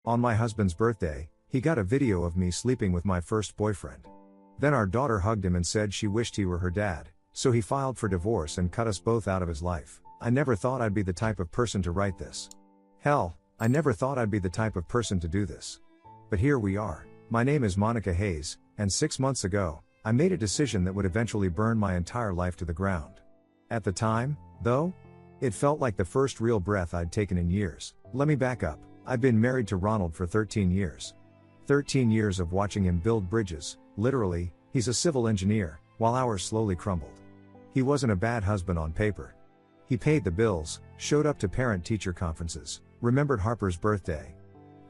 On my husband's birthday, he got a video of me sleeping with my first boyfriend. Then our daughter hugged him and said she wished he were her dad, so he filed for divorce and cut us both out of his life. I never thought I'd be the type of person to write this. Hell, I never thought I'd be the type of person to do this. But here we are. My name is Monica Hayes, and 6 months ago, I made a decision that would eventually burn my entire life to the ground. At the time, though, it felt like the first real breath I'd taken in years. Let me back up. I've been married to Ronald for 13 years. 13 years of watching him build bridges. Literally, he's a civil engineer, while ours slowly crumbled. He wasn't a bad husband on paper. He paid the bills, showed up to parent-teacher conferences, remembered Harper's birthday.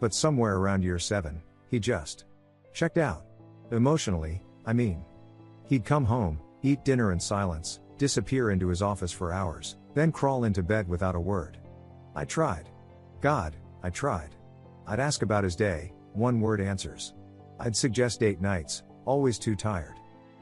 But somewhere around year 7, he just checked out. Emotionally, I mean. He'd come home, eat dinner in silence, disappear into his office for hours, then crawl into bed without a word. I tried. God, I tried. I'd ask about his day, one-word answers. I'd suggest date nights, always too tired.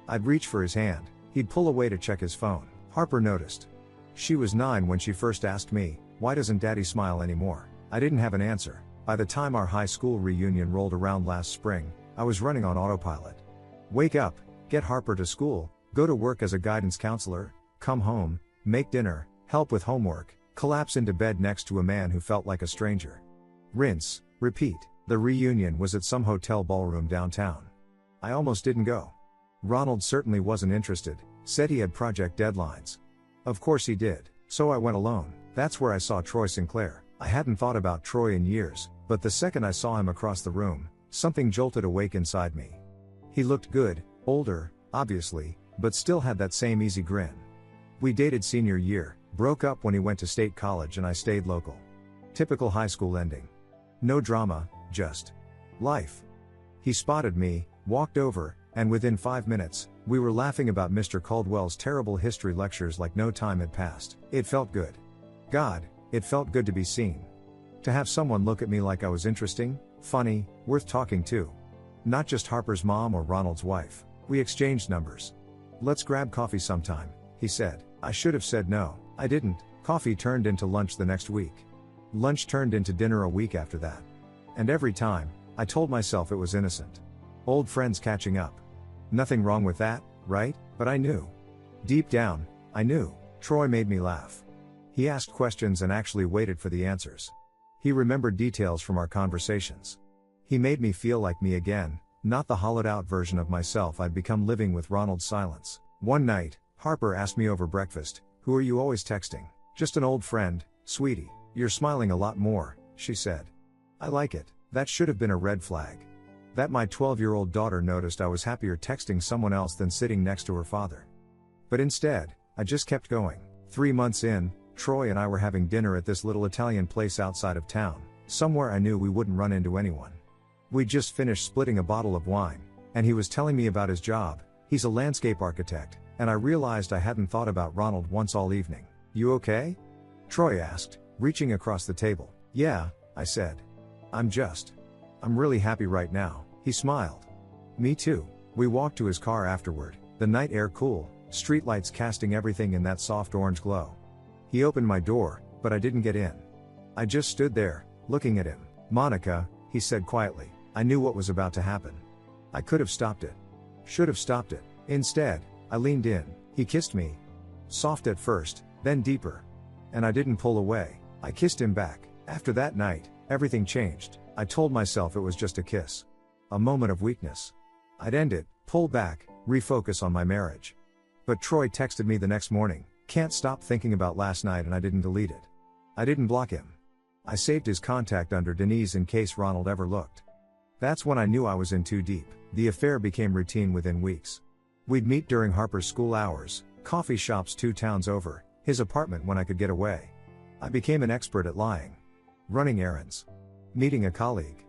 I'd reach for his hand, he'd pull away to check his phone. Harper noticed. She was 9 when she first asked me, "Why doesn't Daddy smile anymore?" I didn't have an answer. By the time our high school reunion rolled around last spring, I was running on autopilot. Wake up, get Harper to school, go to work as a guidance counselor, come home, make dinner, help with homework, collapse into bed next to a man who felt like a stranger. Rinse, repeat. The reunion was at some hotel ballroom downtown. I almost didn't go. Ronald certainly wasn't interested, said he had project deadlines. Of course he did, so I went alone. That's where I saw Troy Sinclair. I hadn't thought about Troy in years, but the second I saw him across the room, something jolted awake inside me. He looked good, older, obviously, but still had that same easy grin. We dated senior year, broke up when he went to state college and I stayed local. Typical high school ending. No drama, just life. He spotted me, walked over, and within 5 minutes, we were laughing about Mr. Caldwell's terrible history lectures like no time had passed. It felt good. God, it felt good to be seen. To have someone look at me like I was interesting, funny, worth talking to. Not just Harper's mom or Ronald's wife. We exchanged numbers. "Let's grab coffee sometime," he said. I should have said no. I didn't. Coffee turned into lunch the next week. Lunch turned into dinner a week after that. And every time, I told myself it was innocent. Old friends catching up. Nothing wrong with that, right? But I knew. Deep down, I knew. Troy made me laugh. He asked questions and actually waited for the answers. He remembered details from our conversations. He made me feel like me again, not the hollowed-out version of myself I'd become living with Ronald's silence. One night, Harper asked me over breakfast, "Who are you always texting?" "Just an old friend, sweetie." "You're smiling a lot more," she said. I like it. That should have been a red flag. That my 12-year-old daughter noticed I was happier texting someone else than sitting next to her father. But instead, I just kept going. 3 months in, Troy and I were having dinner at this little Italian place outside of town, somewhere I knew we wouldn't run into anyone. We'd just finished splitting a bottle of wine, and he was telling me about his job. He's a landscape architect, and I realized I hadn't thought about Ronald once all evening. "You okay?" Troy asked, reaching across the table. "Yeah," I said. I'm really happy right now." He smiled. "Me too." We walked to his car afterward, the night air cool, streetlights casting everything in that soft orange glow. He opened my door, but I didn't get in. I just stood there, looking at him. "Monica," he said quietly. I knew what was about to happen. I could have stopped it. Should have stopped it. Instead, I leaned in. He kissed me. Soft at first, then deeper. And I didn't pull away. I kissed him back. After that night, everything changed. I told myself it was just a kiss. A moment of weakness. I'd end it, pull back, refocus on my marriage. But Troy texted me the next morning, "Can't stop thinking about last night," and I didn't delete it. I didn't block him. I saved his contact under Denise in case Ronald ever looked. That's when I knew I was in too deep. The affair became routine within weeks. We'd meet during Harper's school hours, coffee shops 2 towns over, his apartment when I could get away. I became an expert at lying. Running errands. Meeting a colleague.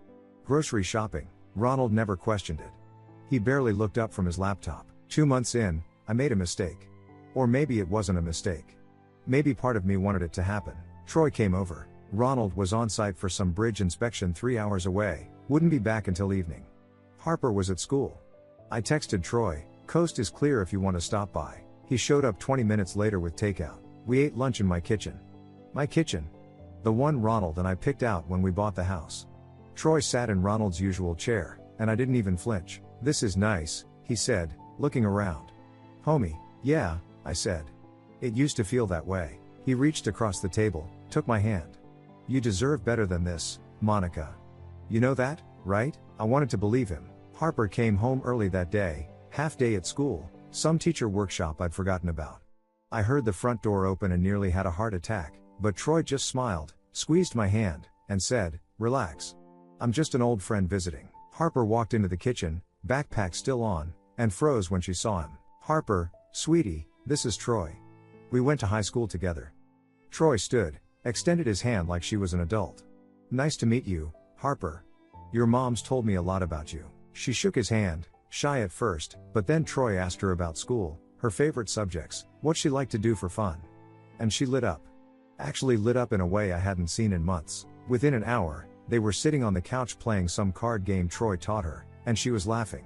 Grocery shopping. Ronald never questioned it. He barely looked up from his laptop. 2 months in, I made a mistake. Or maybe it wasn't a mistake. Maybe part of me wanted it to happen. Troy came over. Ronald was on site for some bridge inspection 3 hours away, wouldn't be back until evening. Harper was at school. I texted Troy, "Coast is clear if you want to stop by." He showed up 20 minutes later with takeout. We ate lunch in my kitchen. My kitchen. The one Ronald and I picked out when we bought the house. Troy sat in Ronald's usual chair, and I didn't even flinch. "This is nice," he said, looking around. "Homie, yeah," I said. "It used to feel that way." He reached across the table, took my hand. "You deserve better than this, Monica. You know that, right?" I wanted to believe him. Harper came home early that day, half day at school, some teacher workshop I'd forgotten about. I heard the front door open and nearly had a heart attack, but Troy just smiled, squeezed my hand, and said, "Relax. I'm just an old friend visiting." Harper walked into the kitchen, backpack still on, and froze when she saw him. "Harper, sweetie, this is Troy. We went to high school together." Troy stood, extended his hand like she was an adult. "Nice to meet you, Harper. Your mom's told me a lot about you." She shook his hand, shy at first, but then Troy asked her about school, her favorite subjects, what she liked to do for fun. And she lit up. Actually lit up in a way I hadn't seen in months. Within an hour, they were sitting on the couch playing some card game Troy taught her, and she was laughing.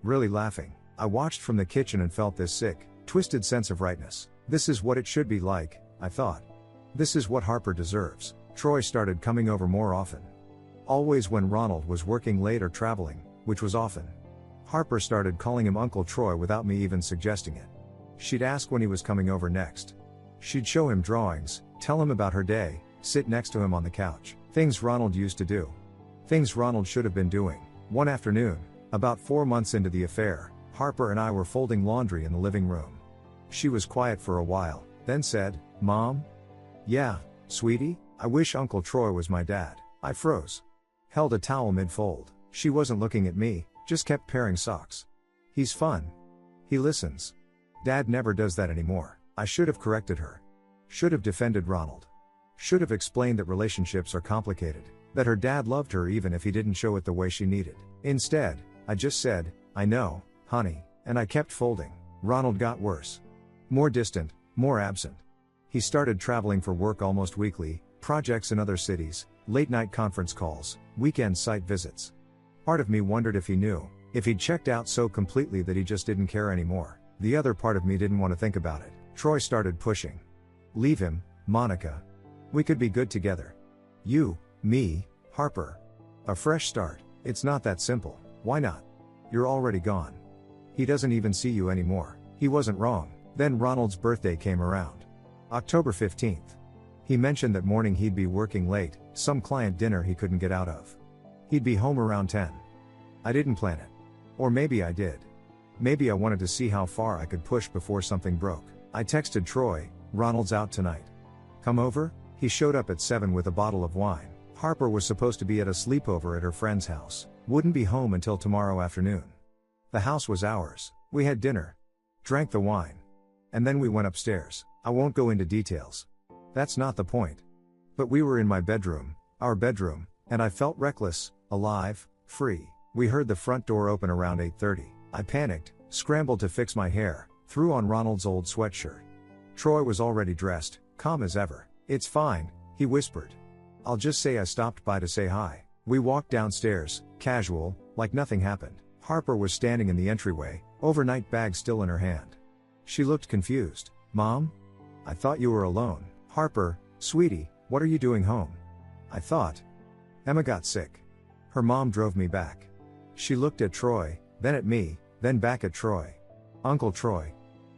Really laughing. I watched from the kitchen and felt this sick, twisted sense of rightness. This is what it should be like, I thought. This is what Harper deserves. Troy started coming over more often. Always when Ronald was working late or traveling, which was often. Harper started calling him Uncle Troy without me even suggesting it. She'd ask when he was coming over next. She'd show him drawings, tell him about her day, sit next to him on the couch. Things Ronald used to do. Things Ronald should have been doing. One afternoon, about 4 months into the affair, Harper and I were folding laundry in the living room. She was quiet for a while, then said, "Mom? Yeah, sweetie, I wish Uncle Troy was my dad." I froze. Held a towel mid-fold. She wasn't looking at me, just kept pairing socks. "He's fun. He listens. Dad never does that anymore." I should have corrected her. Should have defended Ronald. Should have explained that relationships are complicated, that her dad loved her even if he didn't show it the way she needed. Instead, I just said, "I know, honey," and I kept folding. Ronald got worse. More distant, more absent. He started traveling for work almost weekly, projects in other cities, late-night conference calls, weekend site visits. Part of me wondered if he knew, if he'd checked out so completely that he just didn't care anymore. The other part of me didn't want to think about it. Troy started pushing. "Leave him, Monica. We could be good together. You, me, Harper. A fresh start. It's not that simple. Why not? You're already gone. He doesn't even see you anymore." He wasn't wrong. Then Ronald's birthday came around. October 15th. He mentioned that morning he'd be working late, some client dinner he couldn't get out of. He'd be home around 10. I didn't plan it. Or maybe I did. Maybe I wanted to see how far I could push before something broke. I texted Troy, "Ronald's out tonight. Come over?" He showed up at 7 with a bottle of wine. Harper was supposed to be at a sleepover at her friend's house. Wouldn't be home until tomorrow afternoon. The house was ours. We had dinner. Drank the wine. And then we went upstairs. I won't go into details. That's not the point. But we were in my bedroom, our bedroom, and I felt reckless, alive, free. We heard the front door open around 8:30. I panicked, scrambled to fix my hair, threw on Ronald's old sweatshirt. Troy was already dressed, calm as ever. "It's fine," he whispered. "I'll just say I stopped by to say hi." We walked downstairs, casual, like nothing happened. Harper was standing in the entryway, overnight bag still in her hand. She looked confused. "Mom? I thought you were alone." "Harper, sweetie, what are you doing home?" "I thought Emma got sick. Her mom drove me back." She looked at Troy, then at me, then back at Troy. "Uncle Troy.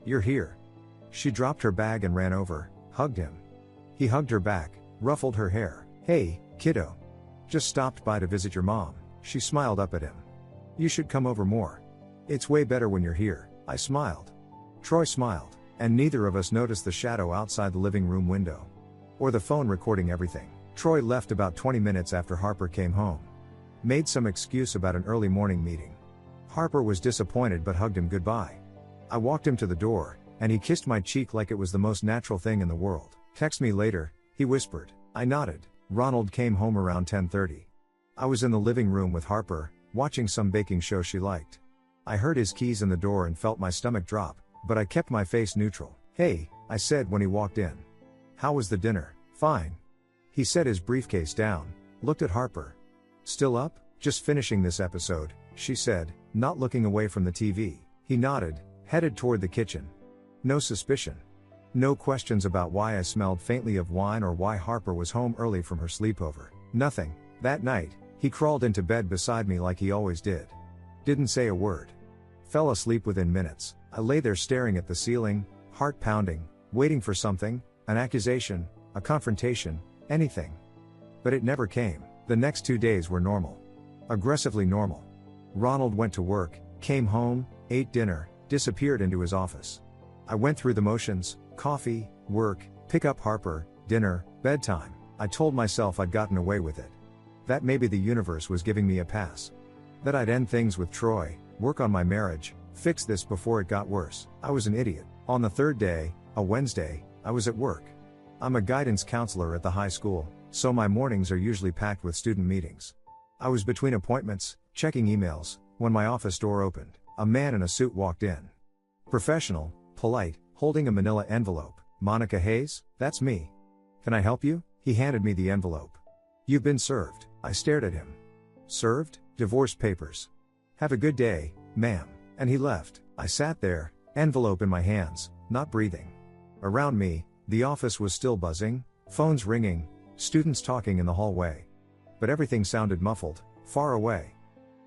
You're here." She dropped her bag and ran over, hugged him. He hugged her back, ruffled her hair. "Hey, kiddo. Just stopped by to visit your mom." She smiled up at him. "You should come over more. It's way better when you're here." I smiled. Troy smiled, and neither of us noticed the shadow outside the living room window. Or the phone recording everything. Troy left about 20 minutes after Harper came home. Made some excuse about an early morning meeting. Harper was disappointed but hugged him goodbye. I walked him to the door, and he kissed my cheek like it was the most natural thing in the world. "Text me later," he whispered. I nodded. Ronald came home around 10:30. I was in the living room with Harper, watching some baking show she liked. I heard his keys in the door and felt my stomach drop, but I kept my face neutral. "Hey," I said when he walked in. "How was the dinner?" "Fine." He set his briefcase down, looked at Harper. "Still up?" "Just finishing this episode," she said, not looking away from the TV. He nodded, headed toward the kitchen. No suspicion. No questions about why I smelled faintly of wine or why Harper was home early from her sleepover. Nothing. That night, He crawled into bed beside me like he always did. Didn't say a word. Fell asleep within minutes. I lay there staring at the ceiling, heart pounding, waiting for something, an accusation, a confrontation, anything. But it never came. The next 2 days were normal. Aggressively normal. Ronald went to work, came home, ate dinner, disappeared into his office. I went through the motions: coffee, work, pick up Harper, dinner, bedtime. I told myself I'd gotten away with it. That maybe the universe was giving me a pass. That I'd end things with Troy, work on my marriage, fix this before it got worse. I was an idiot. On the third day, a Wednesday, I was at work. I'm a guidance counselor at the high school, so my mornings are usually packed with student meetings. I was between appointments, checking emails, when my office door opened. A man in a suit walked in. Professional, polite, holding a manila envelope. "Monica Hayes, that's me. Can I help you?" He handed me the envelope. "You've been served." I stared at him. "Served? Divorce papers. Have a good day, ma'am." And he left. I sat there, envelope in my hands, not breathing. Around me, the office was still buzzing, phones ringing, students talking in the hallway. But everything sounded muffled, far away.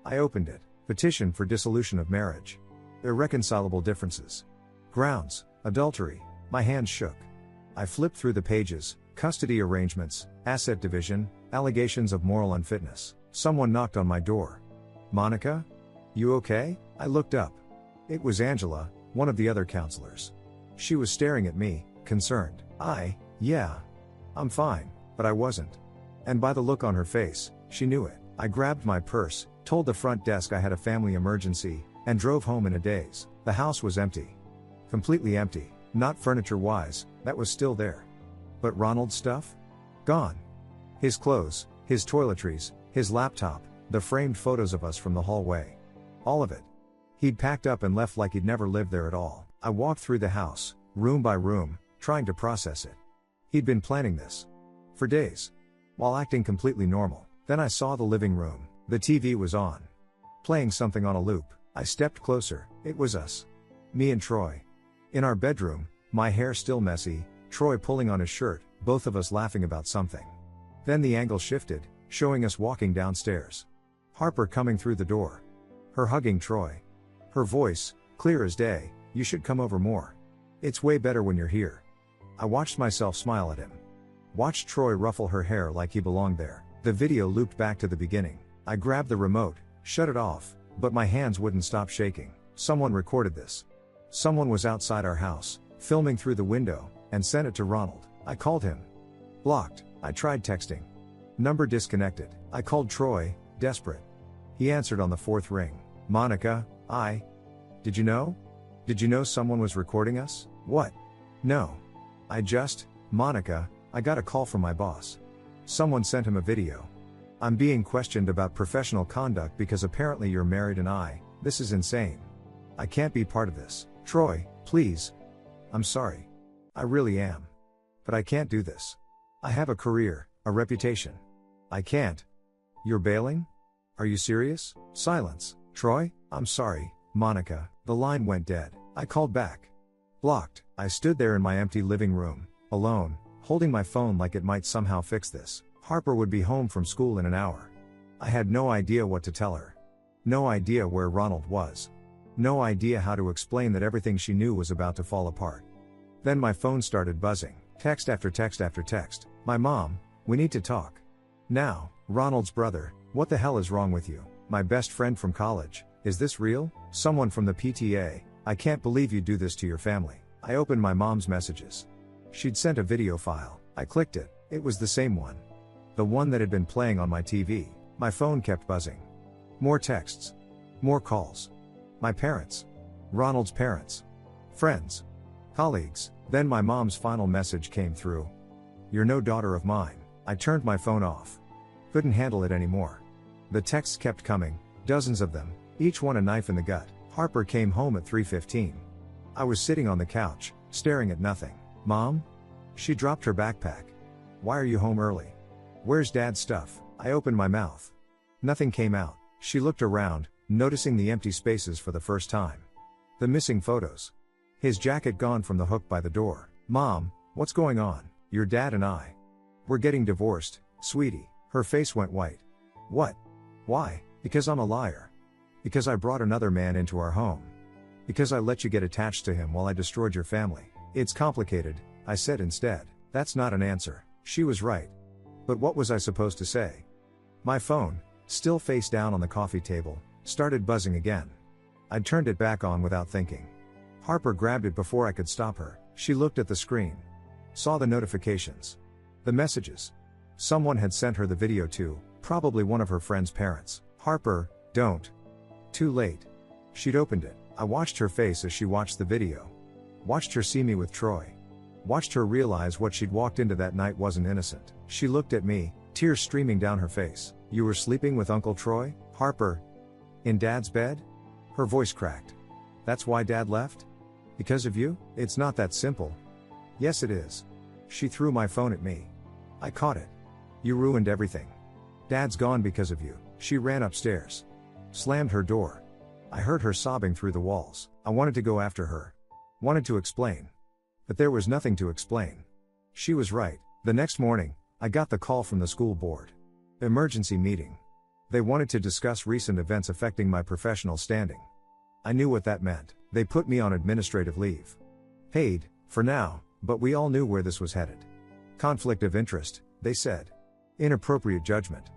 I opened it. Petition for dissolution of marriage. Irreconcilable differences. Grounds: adultery. My hands shook. I flipped through the pages: custody arrangements, asset division, allegations of moral unfitness. Someone knocked on my door. "Monica? You okay?" I looked up. It was Angela, one of the other counselors. She was staring at me, concerned. Yeah. I'm fine, but I wasn't. And by the look on her face, she knew it. I grabbed my purse, told the front desk I had a family emergency, and drove home in a daze. The house was empty. Completely empty. Not furniture-wise, that was still there. But Ronald's stuff? Gone. His clothes, his toiletries, his laptop, the framed photos of us from the hallway. All of it. He'd packed up and left like he'd never lived there at all. I walked through the house, room by room, trying to process it. He'd been planning this. For days. While acting completely normal. Then I saw the living room. The TV was on. Playing something on a loop. I stepped closer. It was us. Me and Troy. In our bedroom, my hair still messy, Troy pulling on his shirt, both of us laughing about something. Then the angle shifted, showing us walking downstairs. Harper coming through the door. Her hugging Troy. Her voice, clear as day: "You should come over more. It's way better when you're here." I watched myself smile at him. Watched Troy ruffle her hair like he belonged there. The video looped back to the beginning. I grabbed the remote, shut it off, but my hands wouldn't stop shaking. Someone recorded this. Someone was outside our house, filming through the window, and sent it to Ronald. I called him. Blocked. I tried texting. Number disconnected. I called Troy, desperate. He answered on the fourth ring. "Monica, Did you know? Did you know someone was recording us?" "What?" "No. Monica, I got a call from my boss. Someone sent him a video. I'm being questioned about professional conduct because apparently you're married and this is insane. I can't be part of this. Troy, please. I'm sorry. I really am. But I can't do this. I have a career, a reputation. I can't." "You're bailing? Are you serious?" Silence. "Troy, I'm sorry, Monica." The line went dead. I called back. Blocked. I stood there in my empty living room, alone, holding my phone like it might somehow fix this. Harper would be home from school in an hour. I had no idea what to tell her. No idea where Ronald was. No idea how to explain that everything she knew was about to fall apart. Then my phone started buzzing. Text after text after text. "My mom, we need to talk. Now." "Ronald's brother, what the hell is wrong with you?" "My best friend from college, is this real?" "Someone from the PTA, I can't believe you do this to your family." I opened my mom's messages. She'd sent a video file. I clicked it. It was the same one. The one that had been playing on my TV. My phone kept buzzing. More texts. More calls. My parents. Ronald's parents. Friends. Colleagues. Then my mom's final message came through. "You're no daughter of mine." I turned my phone off. Couldn't handle it anymore. The texts kept coming, dozens of them, each one a knife in the gut. Harper came home at 3:15. I was sitting on the couch, staring at nothing. "Mom?" She dropped her backpack. "Why are you home early? Where's Dad's stuff?" I opened my mouth. Nothing came out. She looked around, noticing the empty spaces for the first time. The missing photos. His jacket gone from the hook by the door. "Mom, what's going on?" "Your dad and we're getting divorced, sweetie." Her face went white. What? Why? Because I'm a liar. Because I brought another man into our home. Because I let you get attached to him while I destroyed your family. It's complicated, I said instead. That's not an answer. She was right. But what was I supposed to say? My phone, still face down on the coffee table, started buzzing again. I turned it back on without thinking. Harper grabbed it before I could stop her. She looked at the screen. Saw the notifications. The messages. Someone had sent her the video too, probably one of her friend's parents. Harper, don't. Too late. She'd opened it. I watched her face as she watched the video. Watched her see me with Troy. Watched her realize what she'd walked into that night wasn't innocent. She looked at me, tears streaming down her face. You were sleeping with Uncle Troy, Harper? In Dad's bed? Her voice cracked. That's why Dad left? Because of you? It's not that simple. Yes, it is. She threw my phone at me. I caught it. You ruined everything. Dad's gone because of you. She ran upstairs. Slammed her door. I heard her sobbing through the walls. I wanted to go after her. Wanted to explain. But there was nothing to explain. She was right. The next morning, I got the call from the school board. Emergency meeting. They wanted to discuss recent events affecting my professional standing. I knew what that meant. They put me on administrative leave. Paid, for now, but we all knew where this was headed. Conflict of interest, they said. Inappropriate judgment.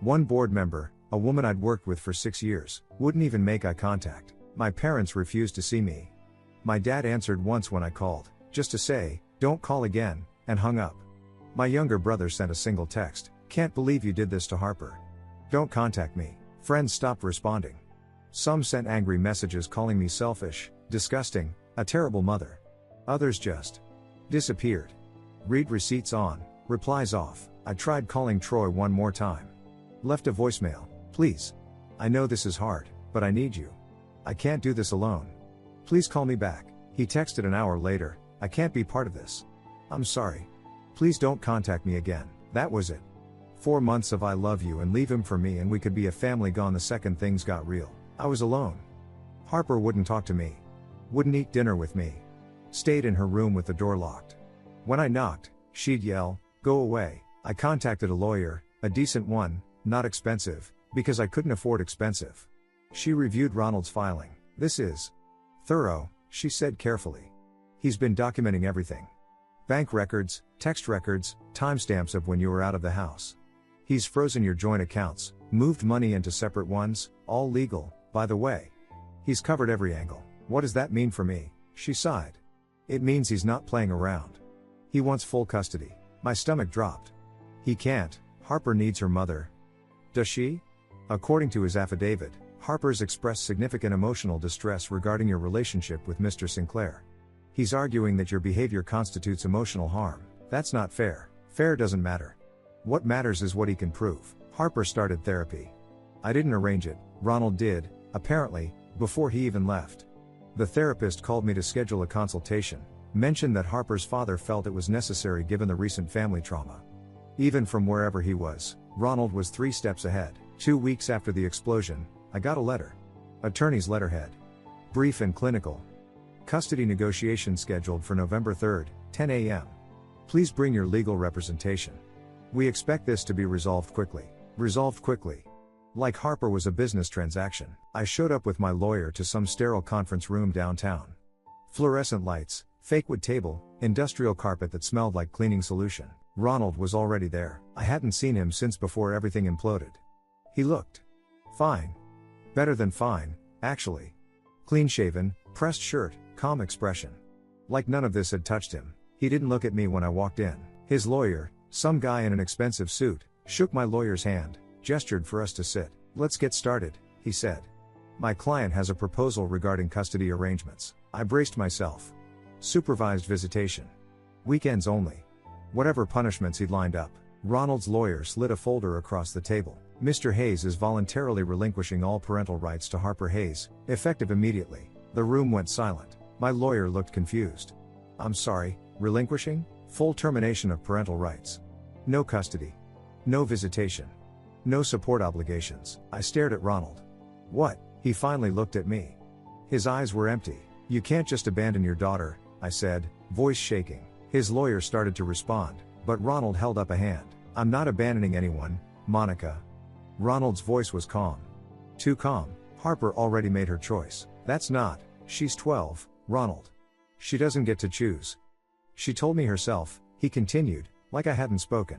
One board member, a woman I'd worked with for 6 years, wouldn't even make eye contact. My parents refused to see me. My dad answered once when I called, just to say, don't call again, and hung up. My younger brother sent a single text, can't believe you did this to Harper. Don't contact me. Friends stopped responding. Some sent angry messages calling me selfish, disgusting, a terrible mother. Others just disappeared. Read receipts on, replies off. I tried calling Troy one more time. Left a voicemail. Please. I know this is hard, but I need you. I can't do this alone. Please call me back. He texted an hour later, I can't be part of this. I'm sorry. Please don't contact me again. That was it. 4 months of I love you and leave him for me and we could be a family gone the second things got real. I was alone. Harper wouldn't talk to me. Wouldn't eat dinner with me. Stayed in her room with the door locked. When I knocked, she'd yell, go away. I contacted a lawyer, a decent one, not expensive, because I couldn't afford expensive. She reviewed Ronald's filing. This is thorough, she said carefully. He's been documenting everything. Bank records, text records, timestamps of when you were out of the house. He's frozen your joint accounts, moved money into separate ones, all legal, by the way. He's covered every angle. What does that mean for me? She sighed. It means he's not playing around. He wants full custody. My stomach dropped. He can't. Harper needs her mother. Does she? According to his affidavit, Harper's expressed significant emotional distress regarding your relationship with Mr. Sinclair. He's arguing that your behavior constitutes emotional harm. That's not fair. Fair doesn't matter. What matters is what he can prove. Harper started therapy. I didn't arrange it, Ronald did, apparently, before he even left. The therapist called me to schedule a consultation, mentioned that Harper's father felt it was necessary given the recent family trauma. Even from wherever he was, Ronald was 3 steps ahead. 2 weeks after the explosion, I got a letter. Attorney's letterhead. Brief and clinical. Custody negotiation scheduled for November 3rd, 10 a.m. Please bring your legal representation. We expect this to be resolved quickly. Resolved quickly. Like Harper was a business transaction. I showed up with my lawyer to some sterile conference room downtown. Fluorescent lights, fake wood table, industrial carpet that smelled like cleaning solution. Ronald was already there. I hadn't seen him since before everything imploded. He looked fine. Better than fine, actually. Clean shaven, pressed shirt, calm expression. Like none of this had touched him. He didn't look at me when I walked in. His lawyer, some guy in an expensive suit, shook my lawyer's hand, gestured for us to sit. Let's get started, he said. My client has a proposal regarding custody arrangements. I braced myself. Supervised visitation. Weekends only. Whatever punishments he'd lined up. Ronald's lawyer slid a folder across the table. Mr. Hayes is voluntarily relinquishing all parental rights to Harper Hayes, effective immediately. The room went silent. My lawyer looked confused. I'm sorry, relinquishing? Full termination of parental rights. No custody. No visitation. No support obligations. I stared at Ronald. What? He finally looked at me. His eyes were empty. You can't just abandon your daughter, I said, voice shaking. His lawyer started to respond, but Ronald held up a hand. I'm not abandoning anyone, Monica. Ronald's voice was calm. Too calm. Harper already made her choice. That's not. She's 12, Ronald. She doesn't get to choose. She told me herself, he continued, like I hadn't spoken.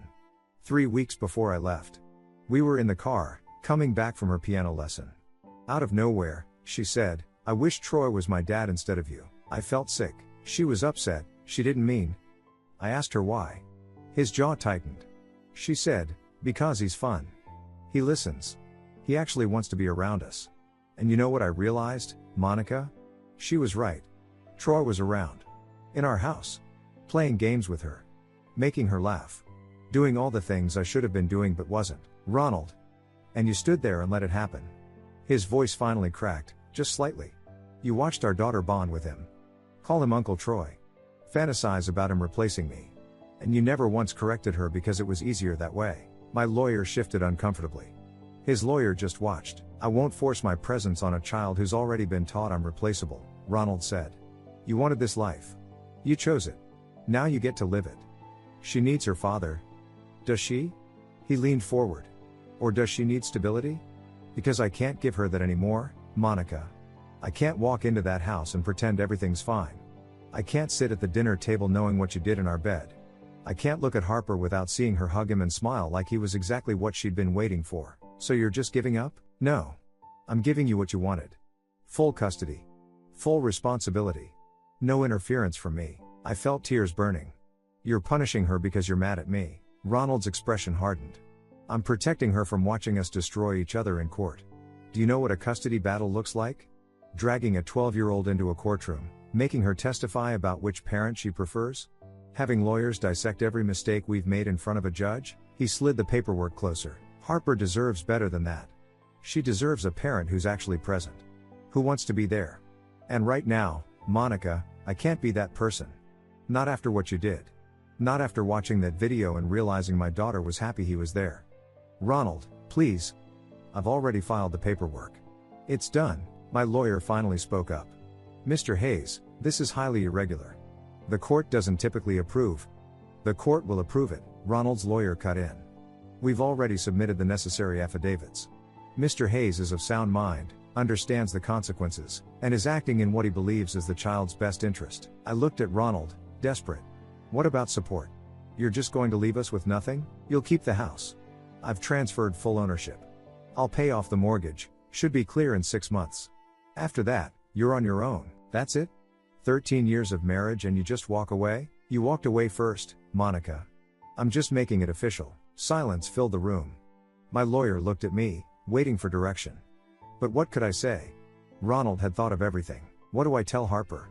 3 weeks before I left. We were in the car, coming back from her piano lesson. Out of nowhere, she said, I wish Troy was my dad instead of you. I felt sick. She was upset. She didn't mean. I asked her why. His jaw tightened. She said, because he's fun. He listens. He actually wants to be around us. And you know what I realized, Monica? She was right. Troy was around. In our house. Playing games with her. Making her laugh. Doing all the things I should have been doing but wasn't. Ronald. And you stood there and let it happen. His voice finally cracked, just slightly. You watched our daughter bond with him. Call him Uncle Troy. Fantasize about him replacing me. And you never once corrected her because it was easier that way. My lawyer shifted uncomfortably. His lawyer just watched. I won't force my presence on a child who's already been taught I'm replaceable, Ronald said. You wanted this life. You chose it. Now you get to live it. She needs her father. Does she? He leaned forward. Or does she need stability? Because I can't give her that anymore, Monica. I can't walk into that house and pretend everything's fine. I can't sit at the dinner table knowing what you did in our bed. I can't look at Harper without seeing her hug him and smile like he was exactly what she'd been waiting for. So you're just giving up? No. I'm giving you what you wanted. Full custody. Full responsibility. No interference from me. I felt tears burning. You're punishing her because you're mad at me. Ronald's expression hardened. I'm protecting her from watching us destroy each other in court. Do you know what a custody battle looks like? Dragging a 12-year-old into a courtroom, making her testify about which parent she prefers? Having lawyers dissect every mistake we've made in front of a judge? He slid the paperwork closer. Harper deserves better than that. She deserves a parent who's actually present. Who wants to be there. And right now, Monica, I can't be that person. Not after what you did. Not after watching that video and realizing my daughter was happy he was there. Ronald, please. I've already filed the paperwork. It's done, my lawyer finally spoke up. Mr. Hayes, this is highly irregular. The court doesn't typically approve. The court will approve it, Ronald's lawyer cut in. We've already submitted the necessary affidavits. Mr. Hayes is of sound mind, understands the consequences, and is acting in what he believes is the child's best interest. I looked at Ronald, desperate. What about support? You're just going to leave us with nothing? You'll keep the house. I've transferred full ownership. I'll pay off the mortgage, should be clear in 6 months. After that, you're on your own, that's it? 13 years of marriage and you just walk away? You walked away first, Monica. I'm just making it official. Silence filled the room. My lawyer looked at me, waiting for direction. But what could I say? Ronald had thought of everything. What do I tell Harper?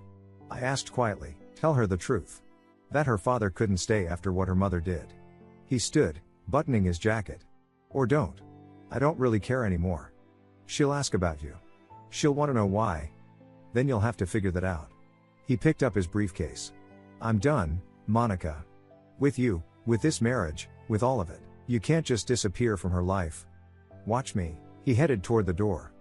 I asked quietly. Tell her the truth. That her father couldn't stay after what her mother did. He stood, buttoning his jacket. Or don't. I don't really care anymore. She'll ask about you. She'll want to know why. Then you'll have to figure that out. He picked up his briefcase. I'm done, Monica. With you, with this marriage, with all of it. You can't just disappear from her life. Watch me. He headed toward the door.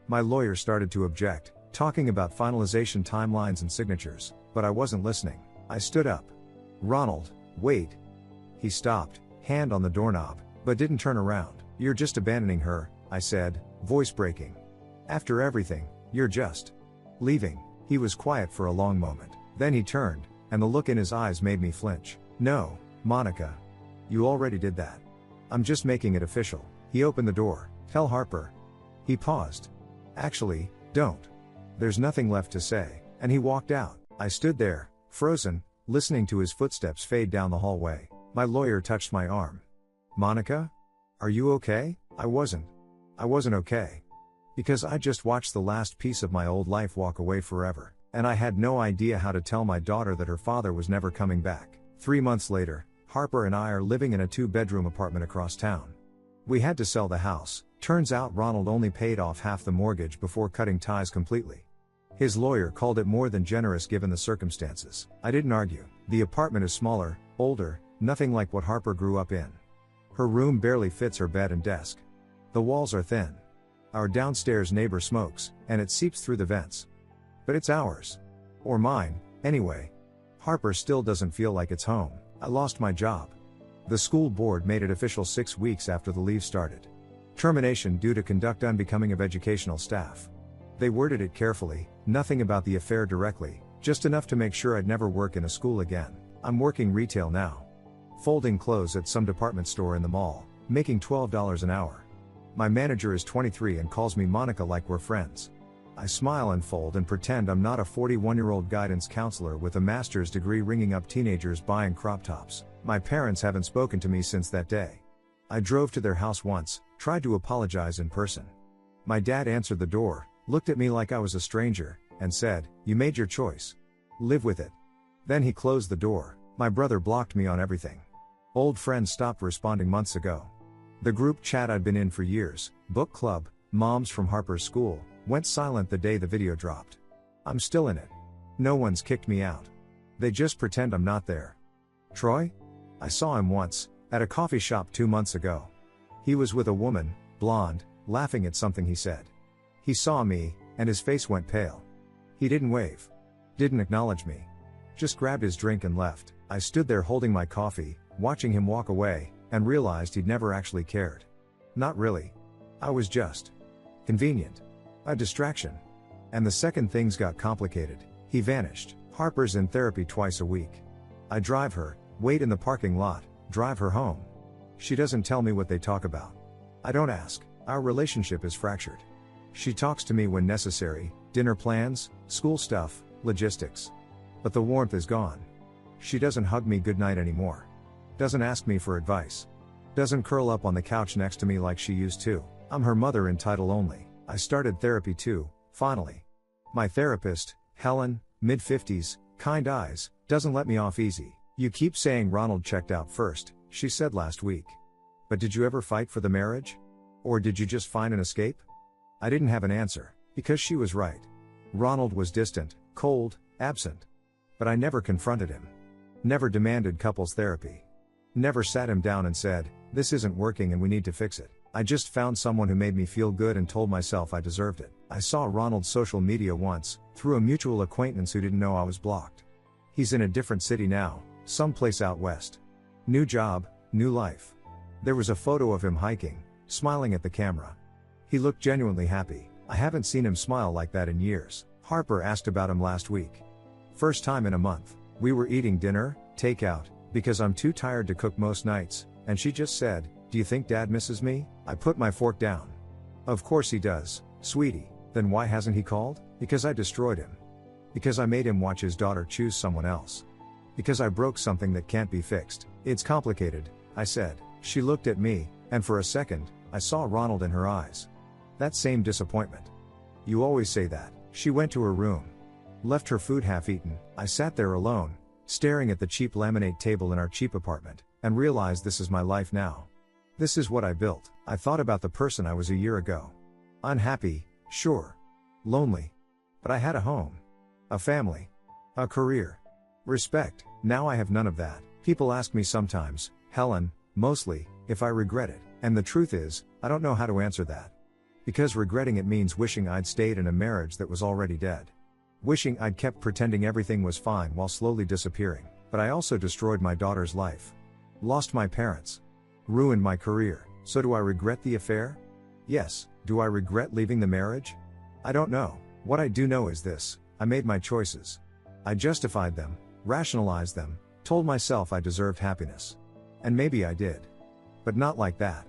My lawyer started to object, talking about finalization timelines and signatures, but I wasn't listening. I stood up. Ronald, wait. He stopped, hand on the doorknob, but didn't turn around. You're just abandoning her, I said, voice breaking. After everything, you're just leaving. He was quiet for a long moment. Then he turned, and the look in his eyes made me flinch. No, Monica. You already did that. I'm just making it official. He opened the door. Tell Harper. He paused. Actually, don't. There's nothing left to say. And he walked out. I stood there, frozen, listening to his footsteps fade down the hallway. My lawyer touched my arm. Monica? Are you okay? I wasn't okay. Because I just watched the last piece of my old life walk away forever. And I had no idea how to tell my daughter that her father was never coming back. 3 months later, Harper and I are living in a 2-bedroom apartment across town. We had to sell the house. Turns out Ronald only paid off half the mortgage before cutting ties completely. His lawyer called it more than generous given the circumstances. I didn't argue. The apartment is smaller, older, nothing like what Harper grew up in. Her room barely fits her bed and desk. The walls are thin. Our downstairs neighbor smokes, and it seeps through the vents. But it's ours. Or mine, anyway. Harper still doesn't feel like it's home. I lost my job. The school board made it official 6 weeks after the leave started. Termination due to conduct unbecoming of educational staff. They worded it carefully, nothing about the affair directly, just enough to make sure I'd never work in a school again. I'm working retail now. Folding clothes at some department store in the mall, making $12 an hour. My manager is 23 and calls me Monica like we're friends. I smile and fold and pretend I'm not a 41-year-old guidance counselor with a master's degree ringing up teenagers buying crop tops. My parents haven't spoken to me since that day. I drove to their house once, tried to apologize in person. My dad answered the door, looked at me like I was a stranger, and said, "You made your choice. Live with it." Then he closed the door. My brother blocked me on everything. Old friends stopped responding months ago. The group chat I'd been in for years, book club, moms from Harper's school, went silent the day the video dropped. I'm still in it. No one's kicked me out. They just pretend I'm not there. Troy? I saw him once, at a coffee shop 2 months ago. He was with a woman, blonde, laughing at something he said. He saw me, and his face went pale. He didn't wave. Didn't acknowledge me. Just grabbed his drink and left. I stood there holding my coffee, watching him walk away, and realized he'd never actually cared. Not really. I was just convenient. A distraction. And the second things got complicated, he vanished. Harper's in therapy twice a week. I drive her, wait in the parking lot, drive her home. She doesn't tell me what they talk about. I don't ask. Our relationship is fractured. She talks to me when necessary, dinner plans, school stuff, logistics. But the warmth is gone. She doesn't hug me goodnight anymore. Doesn't ask me for advice. Doesn't curl up on the couch next to me like she used to. I'm her mother in title only. I started therapy too, finally. My therapist, Helen, mid-50s, kind eyes, doesn't let me off easy. "You keep saying Ronald checked out first," she said last week. "But did you ever fight for the marriage? Or did you just find an escape?" I didn't have an answer, because she was right. Ronald was distant, cold, absent. But I never confronted him. Never demanded couples therapy. Never sat him down and said, "This isn't working and we need to fix it." I just found someone who made me feel good and told myself I deserved it. I saw Ronald's social media once, through a mutual acquaintance who didn't know I was blocked. He's in a different city now, someplace out west. New job, new life. There was a photo of him hiking, smiling at the camera. He looked genuinely happy. I haven't seen him smile like that in years. Harper asked about him last week. First time in a month. We were eating dinner, takeout, because I'm too tired to cook most nights, and she just said, "Do you think Dad misses me?" I put my fork down. "Of course he does, sweetie." "Then why hasn't he called?" "Because I destroyed him. Because I made him watch his daughter choose someone else. Because I broke something that can't be fixed." "It's complicated," I said. She looked at me, and for a second, I saw Ronald in her eyes. That same disappointment. "You always say that." She went to her room. Left her food half-eaten. I sat there alone, staring at the cheap laminate table in our cheap apartment, and realized this is my life now. This is what I built. I thought about the person I was a year ago. Unhappy, sure. Lonely. But I had a home. A family. A career. Respect. Now I have none of that. People ask me sometimes, Helen, mostly, if I regret it. And the truth is, I don't know how to answer that. Because regretting it means wishing I'd stayed in a marriage that was already dead. Wishing I'd kept pretending everything was fine while slowly disappearing. But I also destroyed my daughter's life. Lost my parents. Ruined my career. So do I regret the affair? Yes. Do I regret leaving the marriage? I don't know. What I do know is this: I made my choices. I justified them, rationalized them, told myself I deserved happiness. And maybe I did. But not like that.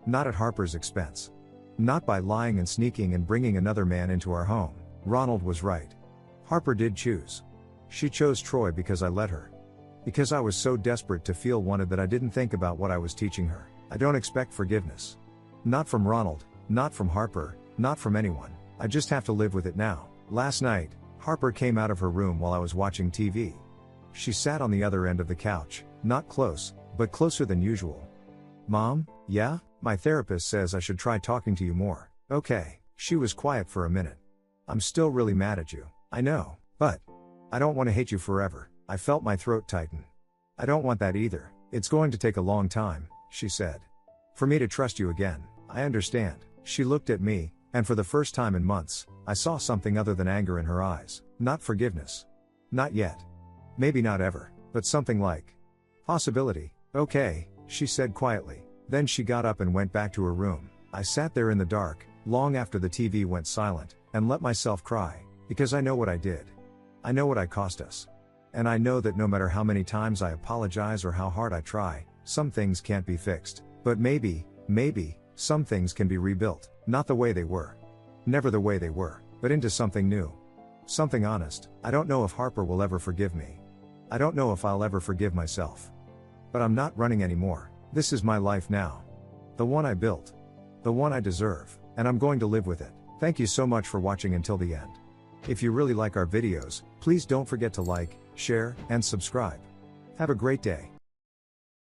Not at Harper's expense. Not by lying and sneaking and bringing another man into our home. Ronald was right. Harper did choose. She chose Troy because I let her. Because I was so desperate to feel wanted that I didn't think about what I was teaching her. I don't expect forgiveness. Not from Ronald, not from Harper, not from anyone. I just have to live with it now. Last night, Harper came out of her room while I was watching TV. She sat on the other end of the couch, not close, but closer than usual. "Mom, yeah? My therapist says I should try talking to you more." "Okay." She was quiet for a minute. "I'm still really mad at you. I know. But I don't want to hate you forever." I felt my throat tighten. "I don't want that either. It's going to take a long time," she said. "For me to trust you again." "I understand." She looked at me, and for the first time in months, I saw something other than anger in her eyes. Not forgiveness. Not yet. Maybe not ever. But something like possibility. "Okay," she said quietly. Then she got up and went back to her room. I sat there in the dark, long after the TV went silent, and let myself cry, because I know what I did. I know what I cost us. And I know that no matter how many times I apologize or how hard I try, some things can't be fixed. But maybe, some things can be rebuilt. Not the way they were. Never the way they were, but into something new. Something honest. I don't know if Harper will ever forgive me. I don't know if I'll ever forgive myself. But I'm not running anymore. This is my life now. The one I built. The one I deserve, and I'm going to live with it. Thank you so much for watching until the end. If you really like our videos, please don't forget to like, share, and subscribe. Have a great day.